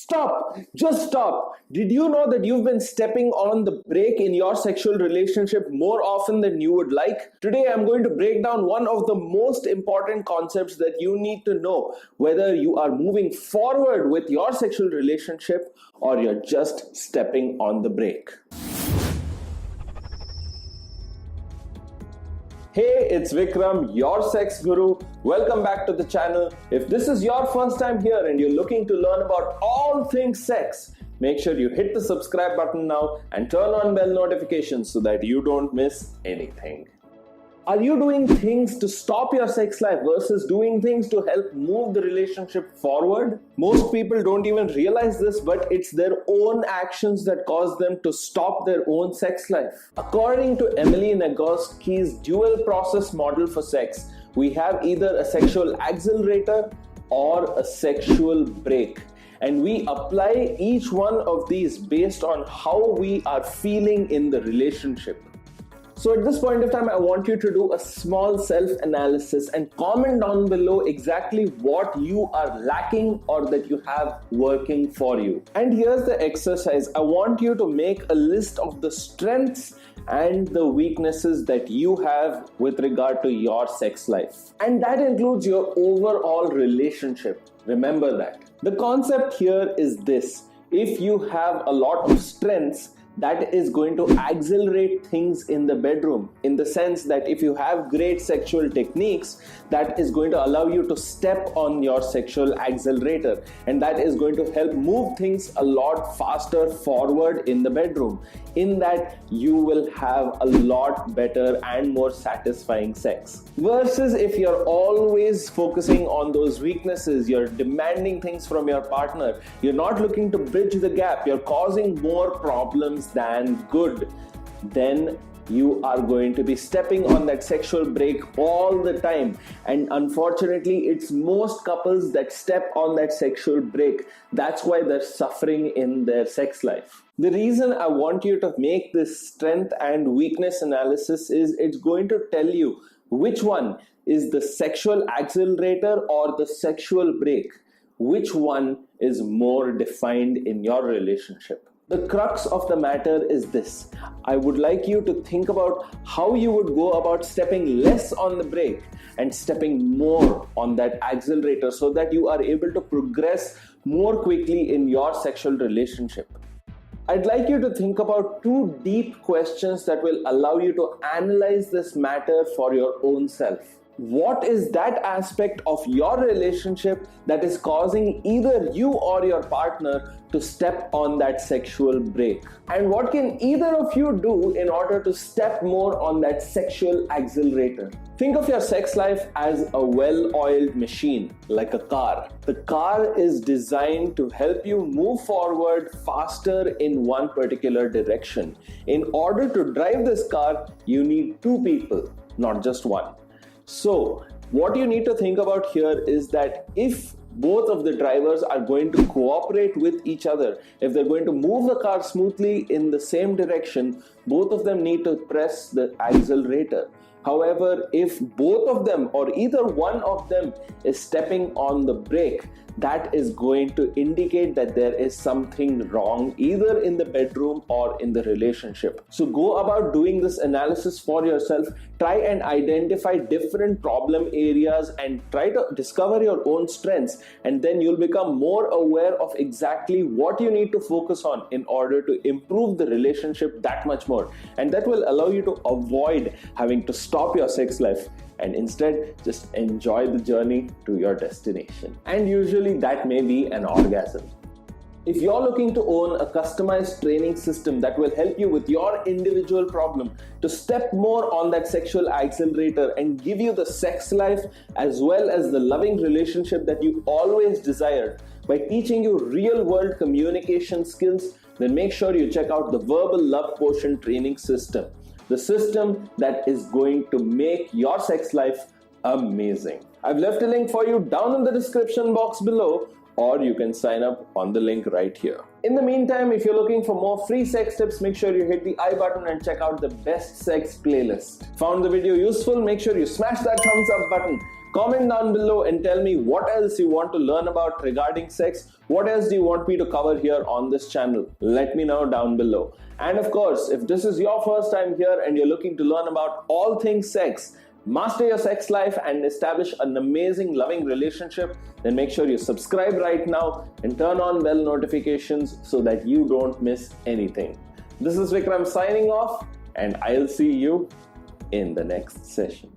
Stop! Just stop! Did you know that you've been stepping on the brake in your sexual relationship more often than you would like? Today I'm going to break down one of the most important concepts that you need to know whether you are moving forward with your sexual relationship or you're just stepping on the brake. Hey, it's Vikram, your sex guru. Welcome back to the channel. If this is your first time here and you're looking to learn about all things sex, make sure you hit the subscribe button now and turn on bell notifications so that you don't miss anything. Are you doing things to stop your sex life versus doing things to help move the relationship forward? Most people don't even realize this, but it's their own actions that cause them to stop their own sex life. According to Emily Nagoski's dual process model for sex, we have either a sexual accelerator or a sexual brake. And we apply each one of these based on how we are feeling in the relationship. So at this point of time, I want you to do a small self-analysis and comment down below exactly what you are lacking or that you have working for you. And here's the exercise. I want you to make a list of the strengths and the weaknesses that you have with regard to your sex life. And that includes your overall relationship. Remember that. The concept here is this. If you have a lot of strengths, that is going to accelerate things in the bedroom, in the sense that if you have great sexual techniques, that is going to allow you to step on your sexual accelerator, and that is going to help move things a lot faster forward in the bedroom. In that, you will have a lot better and more satisfying sex. Versus if you're always focusing on those weaknesses, you're demanding things from your partner, you're not looking to bridge the gap, you're causing more problems than good, then you are going to be stepping on that sexual brake all the time. And unfortunately, it's most couples that step on that sexual brake. That's why they're suffering in their sex life. The reason I want you to make this strength and weakness analysis is it's going to tell you which one is the sexual accelerator or the sexual brake. Which one is more defined in your relationship? The crux of the matter is this. I would like you to think about how you would go about stepping less on the brake and stepping more on that accelerator so that you are able to progress more quickly in your sexual relationship. I'd like you to think about two deep questions that will allow you to analyze this matter for your own self. What is that aspect of your relationship that is causing either you or your partner to step on that sexual brake? And what can either of you do in order to step more on that sexual accelerator? Think of your sex life as a well-oiled machine, like a car. The car is designed to help you move forward faster in one particular direction. In order to drive this car, you need two people, not just one. So, what you need to think about here is that if both of the drivers are going to cooperate with each other, if they're going to move the car smoothly in the same direction, both of them need to press the accelerator. However, if both of them or either one of them is stepping on the brake, that is going to indicate that there is something wrong either in the bedroom or in the relationship. So go about doing this analysis for yourself. Try and identify different problem areas and try to discover your own strengths, and then you'll become more aware of exactly what you need to focus on in order to improve the relationship that much more. And that will allow you to avoid having to stop your sex life and instead just enjoy the journey to your destination. And usually that may be an orgasm. If you're looking to own a customized training system that will help you with your individual problem to step more on that sexual accelerator and give you the sex life as well as the loving relationship that you always desired by teaching you real-world communication skills, then make sure you check out the Verbal Love Potion training system. The system that is going to make your sex life amazing. I've left a link for you down in the description box below, or you can sign up on the link right here. In the meantime, if you're looking for more free sex tips, make sure you hit the I button and check out the best sex playlist. Found the video useful? Make sure you smash that thumbs up button. Comment down below and tell me what else you want to learn about regarding sex. What else do you want me to cover here on this channel? Let me know down below. And of course, if this is your first time here and you're looking to learn about all things sex, master your sex life and establish an amazing loving relationship, then make sure you subscribe right now and turn on bell notifications so that you don't miss anything. This is Vikram signing off, and I'll see you in the next session.